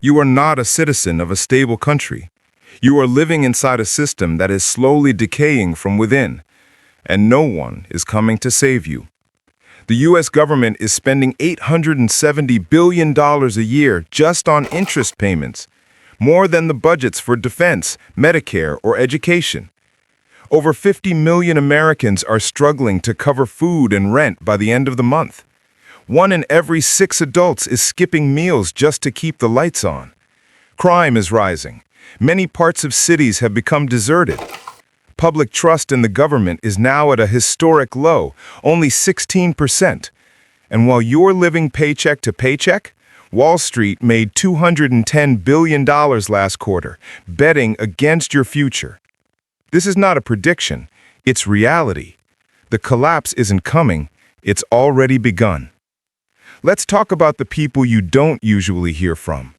You are not a citizen of a stable country. You are living inside a system that is slowly decaying from within, and no one is coming to save you. The U.S. government is spending $870 billion a year just on interest payments, more than the budgets for defense, Medicare, or education. Over 50 million Americans are struggling to cover food and rent by the end of the month. 1 in every 6 adults is skipping meals just to keep the lights on. Crime is rising. Many parts of cities have become deserted. Public trust in the government is now at a historic low, only 16%. And while you're living paycheck to paycheck, Wall Street made $210 billion last quarter, betting against your future. This is not a prediction, it's reality. The collapse isn't coming, it's already begun. Let's talk about the people you don't usually hear from.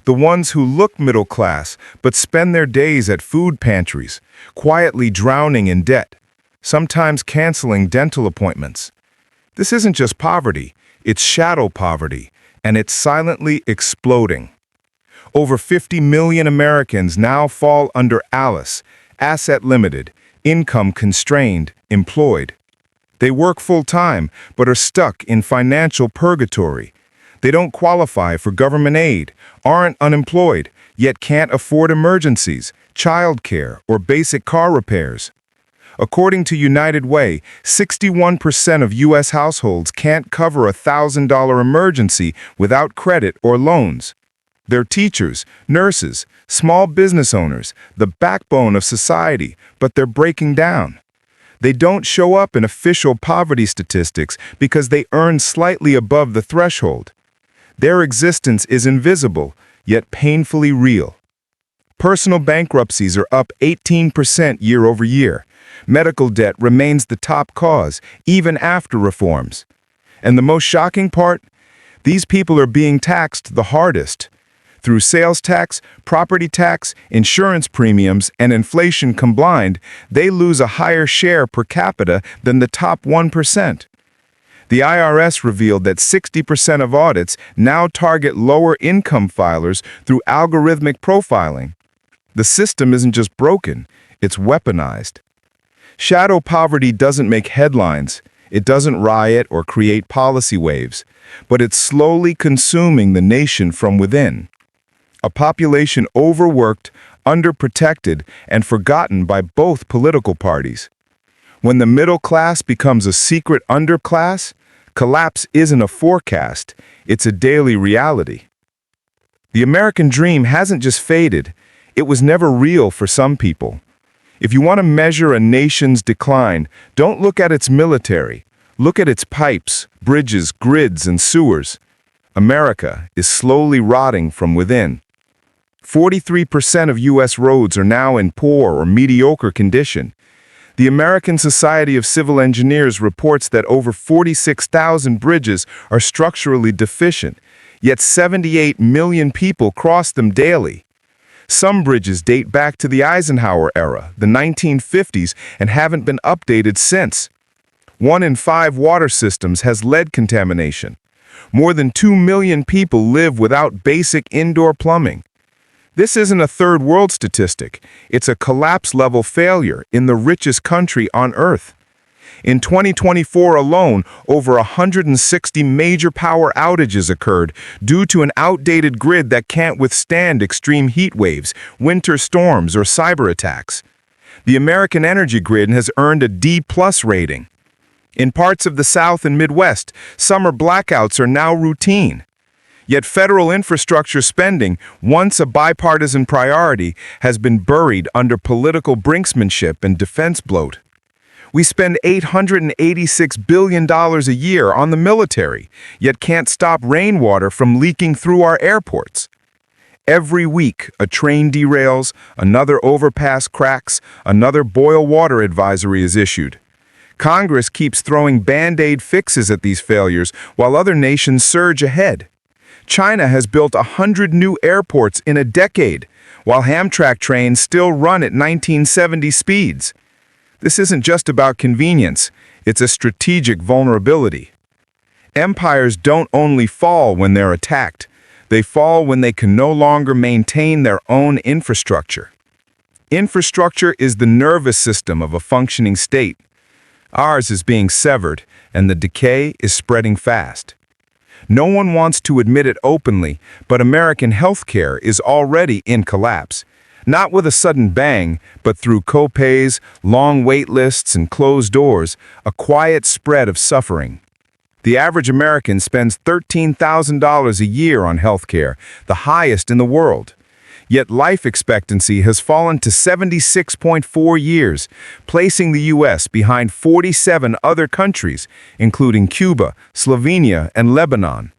The ones who look middle class but spend their days at food pantries, quietly drowning in debt, sometimes canceling dental appointments. This isn't just poverty, it's shadow poverty, and it's silently exploding. Over 50 million Americans now fall under ALICE, asset limited, income constrained, employed. They work full-time, but are stuck in financial purgatory. They don't qualify for government aid, aren't unemployed, yet can't afford emergencies, childcare, or basic car repairs. According to United Way, 61% of U.S. households can't cover a $1,000 emergency without credit or loans. They're teachers, nurses, small business owners, the backbone of society, but they're breaking down. They don't show up in official poverty statistics because they earn slightly above the threshold. Their existence is invisible, yet painfully real. Personal bankruptcies are up 18% year over year. Medical debt remains the top cause, even after reforms. And the most shocking part? These people are being taxed the hardest. Through sales tax, property tax, insurance premiums, and inflation combined, they lose a higher share per capita than the top 1%. The IRS revealed that 60% of audits now target lower-income filers through algorithmic profiling. The system isn't just broken, it's weaponized. Shadow poverty doesn't make headlines, it doesn't riot or create policy waves, but it's slowly consuming the nation from within. A population overworked, underprotected, and forgotten by both political parties. When the middle class becomes a secret underclass, collapse isn't a forecast, it's a daily reality. The American dream hasn't just faded, it was never real for some people. If you want to measure a nation's decline, don't look at its military. Look at its pipes, bridges, grids, and sewers. America is slowly rotting from within. 43% of U.S. roads are now in poor or mediocre condition. The American Society of Civil Engineers reports that over 46,000 bridges are structurally deficient, yet 78 million people cross them daily. Some bridges date back to the Eisenhower era, the 1950s, and haven't been updated since. 1 in 5 water systems has lead contamination. More than 2 million people live without basic indoor plumbing. This isn't a third world statistic. It's a collapse-level failure in the richest country on Earth. In 2024 alone, over 160 major power outages occurred due to an outdated grid that can't withstand extreme heat waves, winter storms, or cyber attacks. The American energy grid has earned a D+ rating. In parts of the South and Midwest, summer blackouts are now routine. Yet federal infrastructure spending, once a bipartisan priority, has been buried under political brinksmanship and defense bloat. We spend $886 billion a year on the military, yet can't stop rainwater from leaking through our airports. Every week, a train derails, another overpass cracks, another boil water advisory is issued. Congress keeps throwing Band-Aid fixes at these failures while other nations surge ahead. China has built 100 new airports in a decade, while Amtrak trains still run at 1970 speeds. This isn't just about convenience, it's a strategic vulnerability. Empires don't only fall when they're attacked, They fall when they can no longer maintain their own infrastructure. Infrastructure is the nervous system of a functioning state. Ours is being severed, and the decay is spreading fast. No one wants to admit it openly, but American healthcare is already in collapse. Not with a sudden bang, but through copays, long wait lists, and closed doors, a quiet spread of suffering. The average American spends $13,000 a year on healthcare, the highest in the world. Yet life expectancy has fallen to 76.4 years, placing the U.S. behind 47 other countries, including Cuba, Slovenia, and Lebanon.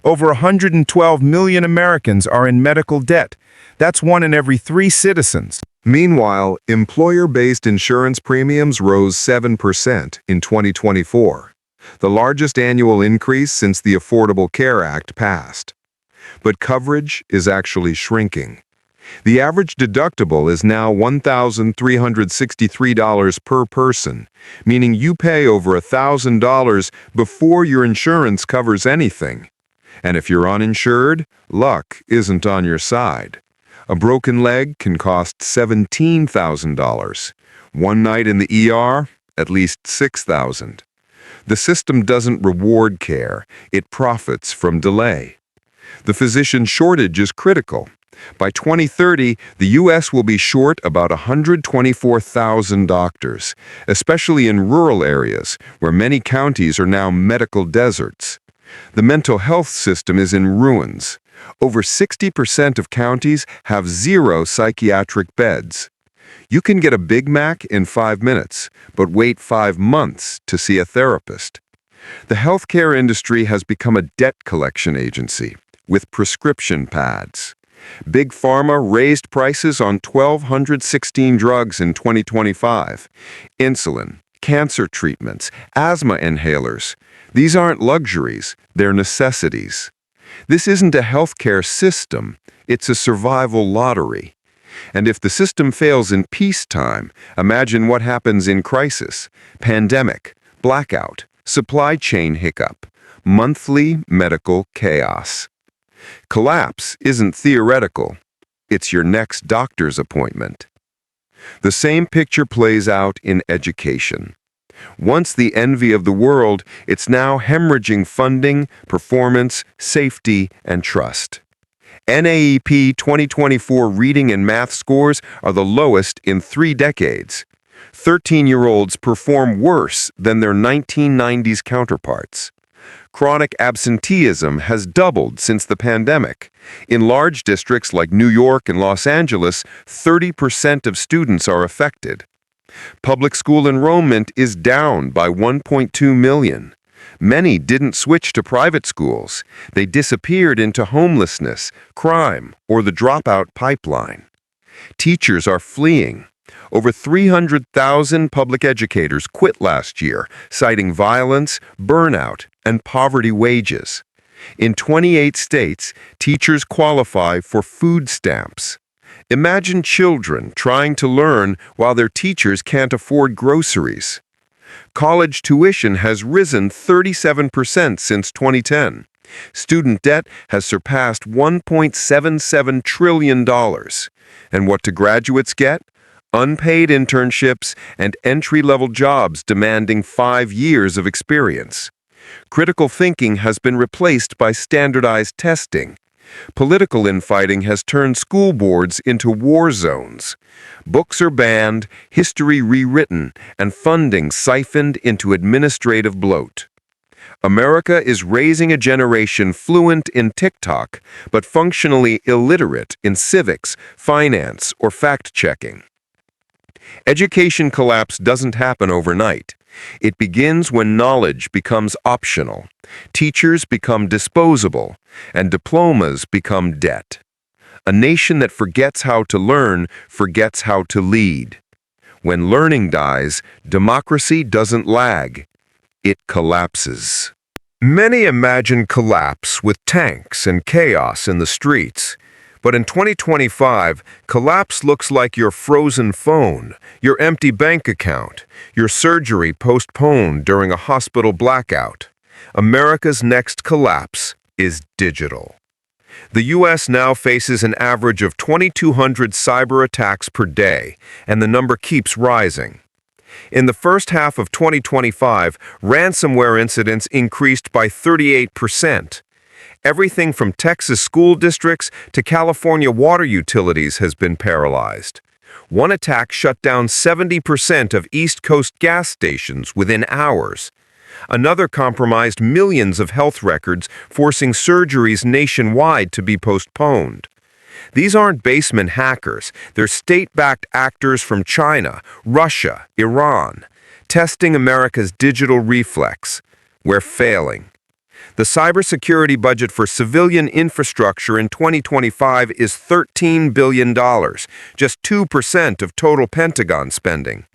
Over 112 million Americans are in medical debt. That's 1 in every 3 citizens. Meanwhile, employer-based insurance premiums rose 7% in 2024, the largest annual increase since the Affordable Care Act passed. But coverage is actually shrinking. The average deductible is now $1,363 per person, meaning you pay over $1,000 before your insurance covers anything. And if you're uninsured, luck isn't on your side. A broken leg can cost $17,000. One night in the ER, at least $6,000. The system doesn't reward care, it profits from delay. The physician shortage is critical. By 2030, the U.S. will be short about 124,000 doctors, especially in rural areas where many counties are now medical deserts. The mental health system is in ruins. Over 60% of counties have 0 psychiatric beds. You can get a Big Mac in 5 minutes, but wait 5 months to see a therapist. The healthcare industry has become a debt collection agency with prescription pads. Big Pharma raised prices on 1,216 drugs in 2025. Insulin, cancer treatments, asthma inhalers. These aren't luxuries, they're necessities. This isn't a healthcare system, it's a survival lottery. And if the system fails in peacetime, imagine what happens in crisis, pandemic, blackout, supply chain hiccup, monthly medical chaos. Collapse isn't theoretical, it's your next doctor's appointment. The same picture plays out in education. Once the envy of the world, it's now hemorrhaging funding, performance, safety, and trust. NAEP 2024 reading and math scores are the lowest in 3 decades. 13-year-olds perform worse than their 1990s counterparts. Chronic absenteeism has doubled since the pandemic. In large districts like New York and Los Angeles, 30% of students are affected. Public school enrollment is down by 1.2 million. Many didn't switch to private schools. They disappeared into homelessness, crime, or the dropout pipeline. Teachers are fleeing. Over 300,000 public educators quit last year, citing violence, burnout, and poverty wages. In 28 states, teachers qualify for food stamps. Imagine children trying to learn while their teachers can't afford groceries. College tuition has risen 37% since 2010. Student debt has surpassed $1.77 trillion. And what do graduates get? Unpaid internships and entry-level jobs demanding 5 years of experience. Critical thinking has been replaced by standardized testing. Political infighting has turned school boards into war zones. Books are banned, history rewritten, and funding siphoned into administrative bloat. America is raising a generation fluent in TikTok, but functionally illiterate in civics, finance, or fact-checking. Education collapse doesn't happen overnight. It begins when knowledge becomes optional, teachers become disposable, and diplomas become debt. A nation that forgets how to learn forgets how to lead. When learning dies, democracy doesn't lag. It collapses. Many imagine collapse with tanks and chaos in the streets. But in 2025, collapse looks like your frozen phone, your empty bank account, your surgery postponed during a hospital blackout. America's next collapse is digital. The U.S. now faces an average of 2,200 cyber attacks per day, and the number keeps rising. In the first half of 2025, ransomware incidents increased by 38%. Everything from Texas school districts to California water utilities has been paralyzed. One attack shut down 70% of East Coast gas stations within hours. Another compromised millions of health records, forcing surgeries nationwide to be postponed. These aren't basement hackers. They're state-backed actors from China, Russia, Iran, testing America's digital reflex. We're failing. The cybersecurity budget for civilian infrastructure in 2025 is $13 billion, just 2% of total Pentagon spending.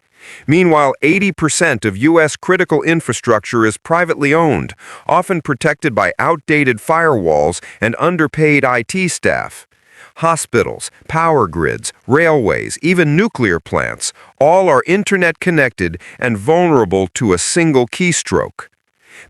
Meanwhile, 80% of U.S. critical infrastructure is privately owned, often protected by outdated firewalls and underpaid IT staff. Hospitals, power grids, railways, even nuclear plants, all are internet-connected and vulnerable to a single keystroke.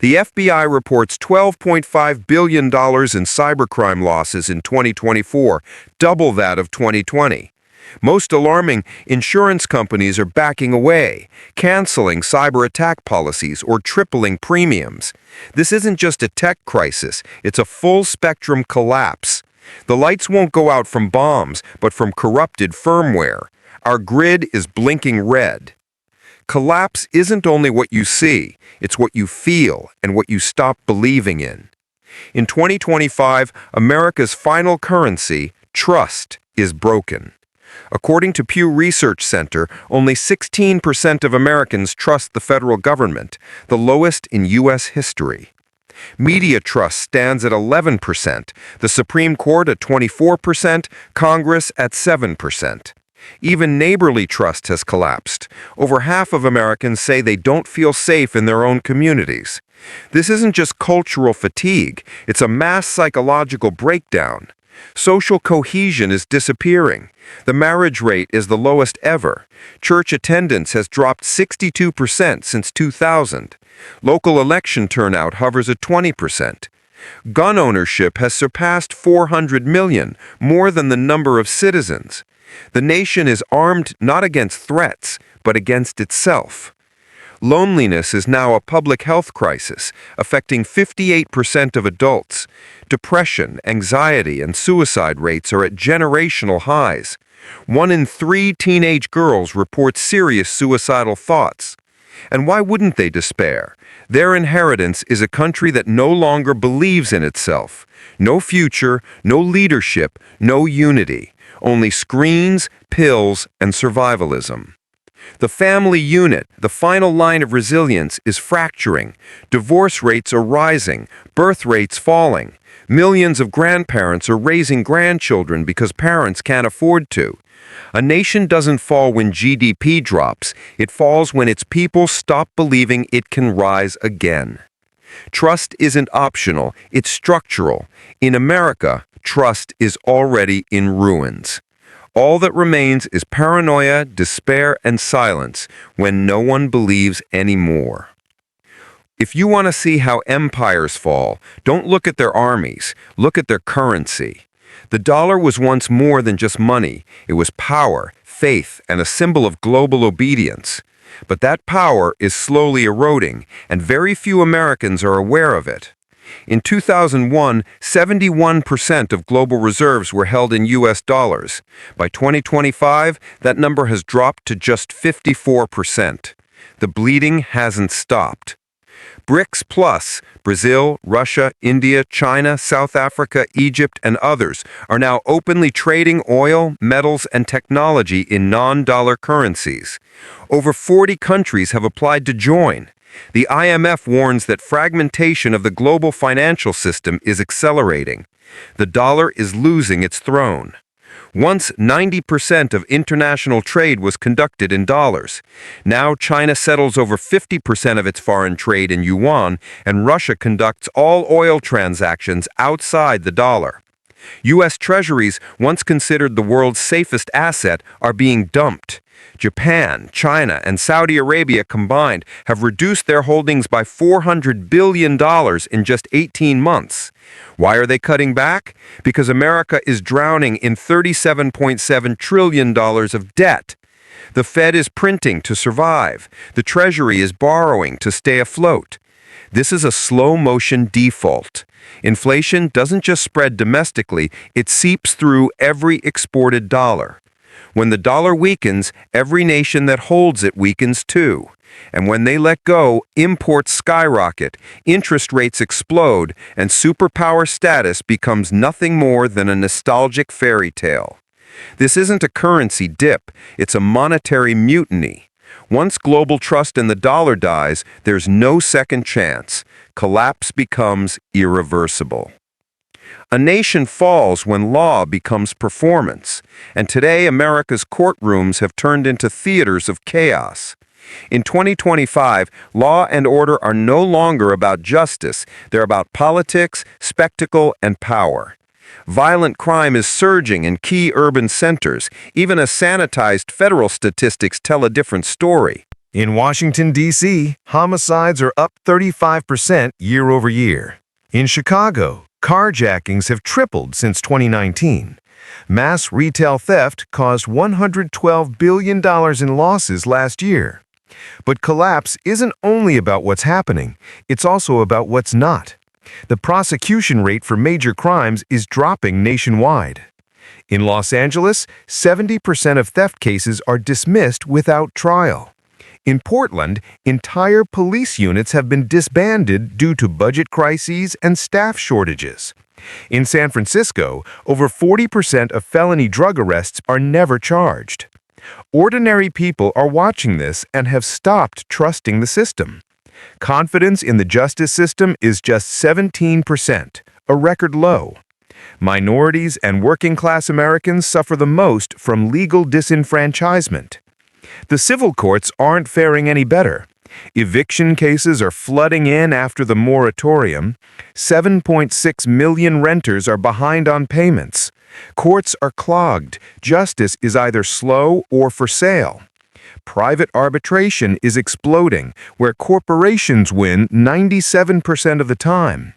The FBI reports $12.5 billion in cybercrime losses in 2024, double that of 2020. Most alarming, insurance companies are backing away, canceling cyber attack policies or tripling premiums. This isn't just a tech crisis, it's a full-spectrum collapse. The lights won't go out from bombs, but from corrupted firmware. Our grid is blinking red. Collapse isn't only what you see, it's what you feel and what you stop believing in. In 2025, America's final currency, trust, is broken. According to Pew Research Center, only 16% of Americans trust the federal government, the lowest in U.S. history. Media trust stands at 11%, the Supreme Court at 24%, Congress at 7%. Even neighborly trust has collapsed. Over half of Americans say they don't feel safe in their own communities. This isn't just cultural fatigue, it's a mass psychological breakdown. Social cohesion is disappearing. The marriage rate is the lowest ever. Church attendance has dropped 62% since 2000. Local election turnout hovers at 20%. Gun ownership has surpassed 400 million, more than the number of citizens. The nation is armed not against threats, but against itself. Loneliness is now a public health crisis, affecting 58% of adults. Depression, anxiety, and suicide rates are at generational highs. 1 in 3 teenage girls report serious suicidal thoughts. And why wouldn't they despair? Their inheritance is a country that no longer believes in itself. No future, no leadership, no unity. Only screens, pills, and survivalism. The family unit, the final line of resilience, is fracturing. Divorce rates are rising, birth rates falling. Millions of grandparents are raising grandchildren because parents can't afford to. A nation doesn't fall when GDP drops. It falls when its people stop believing it can rise again. Trust isn't optional, it's structural. In America, trust is already in ruins. All that remains is paranoia, despair, and silence when no one believes anymore. If you want to see how empires fall, don't look at their armies, look at their currency. The dollar was once more than just money. It was power, faith, and a symbol of global obedience. But that power is slowly eroding, and very few Americans are aware of it. In 2001, 71% of global reserves were held in U.S. dollars. By 2025, that number has dropped to just 54%. The bleeding hasn't stopped. BRICS Plus, Brazil, Russia, India, China, South Africa, Egypt, and others are now openly trading oil, metals, and technology in non-dollar currencies. Over 40 countries have applied to join. The IMF warns that fragmentation of the global financial system is accelerating. The dollar is losing its throne. Once 90% of international trade was conducted in dollars. Now China settles over 50% of its foreign trade in yuan, and Russia conducts all oil transactions outside the dollar. U.S. treasuries, once considered the world's safest asset, are being dumped. Japan, China, and Saudi Arabia combined have reduced their holdings by $400 billion in just 18 months. Why are they cutting back? Because America is drowning in $37.7 trillion of debt. The Fed is printing to survive. The Treasury is borrowing to stay afloat. This is a slow-motion default. Inflation doesn't just spread domestically, it seeps through every exported dollar. When the dollar weakens, every nation that holds it weakens too. And when they let go, imports skyrocket, interest rates explode, and superpower status becomes nothing more than a nostalgic fairy tale. This isn't a currency dip, it's a monetary mutiny. Once global trust in the dollar dies, there's no second chance. Collapse becomes irreversible. A nation falls when law becomes performance, and today America's courtrooms have turned into theaters of chaos. In 2025, law and order are no longer about justice, they're about politics, spectacle, and power. Violent crime is surging in key urban centers. Even as sanitized federal statistics tell a different story. In Washington, D.C., homicides are up 35% year over year. In Chicago, carjackings have tripled since 2019. Mass retail theft caused $112 billion in losses last year. But collapse isn't only about what's happening, it's also about what's not. The prosecution rate for major crimes is dropping nationwide. In Los Angeles, 70% of theft cases are dismissed without trial. In Portland, entire police units have been disbanded due to budget crises and staff shortages. In San Francisco, over 40% of felony drug arrests are never charged. Ordinary people are watching this and have stopped trusting the system. Confidence in the justice system is just 17%, a record low. Minorities and working-class Americans suffer the most from legal disenfranchisement. The civil courts aren't faring any better. Eviction cases are flooding in after the moratorium. 7.6 million renters are behind on payments. Courts are clogged. Justice is either slow or for sale. Private arbitration is exploding, where corporations win 97% of the time.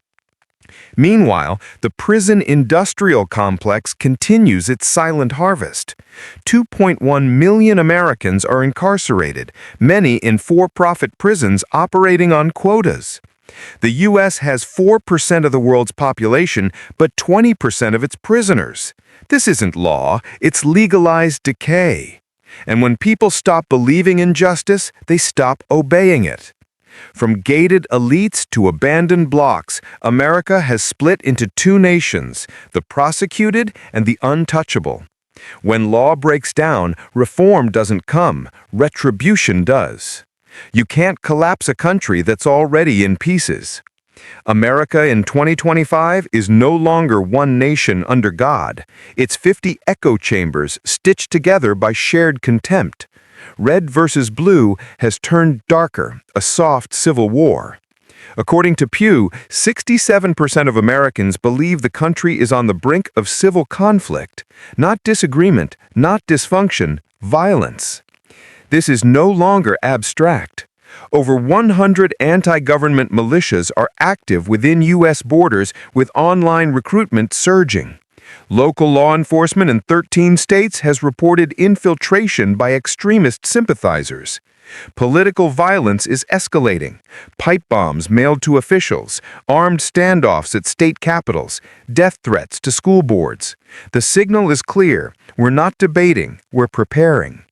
Meanwhile, the prison industrial complex continues its silent harvest. 2.1 million Americans are incarcerated, many in for-profit prisons operating on quotas. The U.S. has 4% of the world's population, but 20% of its prisoners. This isn't law, it's legalized decay. And when people stop believing in justice, they stop obeying it. From gated elites to abandoned blocks, America has split into two nations, the prosecuted and the untouchable. When law breaks down, reform doesn't come, retribution does. You can't collapse a country that's already in pieces. America in 2025 is no longer one nation under God. It's 50 echo chambers stitched together by shared contempt. Red versus blue has turned darker, a soft civil war. According to Pew, 67% of Americans believe the country is on the brink of civil conflict, not disagreement, not dysfunction, violence. This is no longer abstract. Over 100 anti-government militias are active within U.S. borders with online recruitment surging. Local law enforcement in 13 states has reported infiltration by extremist sympathizers. Political violence is escalating. Pipe bombs mailed to officials, armed standoffs at state capitals, death threats to school boards. The signal is clear. We're not debating, we're preparing.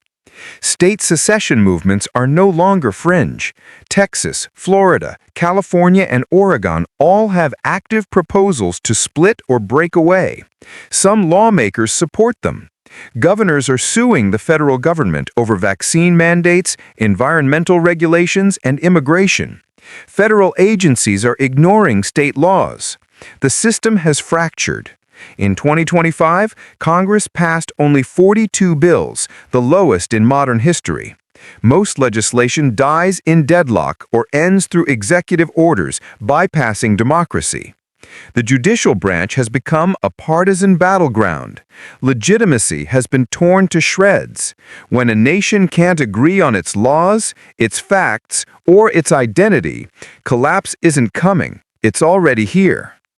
State secession movements are no longer fringe. Texas, Florida, California, and Oregon all have active proposals to split or break away. Some lawmakers support them. Governors are suing the federal government over vaccine mandates, environmental regulations, and immigration. Federal agencies are ignoring state laws. The system has fractured. In 2025, Congress passed only 42 bills, the lowest in modern history. Most legislation dies in deadlock or ends through executive orders, bypassing democracy. The judicial branch has become a partisan battleground. Legitimacy has been torn to shreds. When a nation can't agree on its laws, its facts, or its identity, collapse isn't coming. It's already here.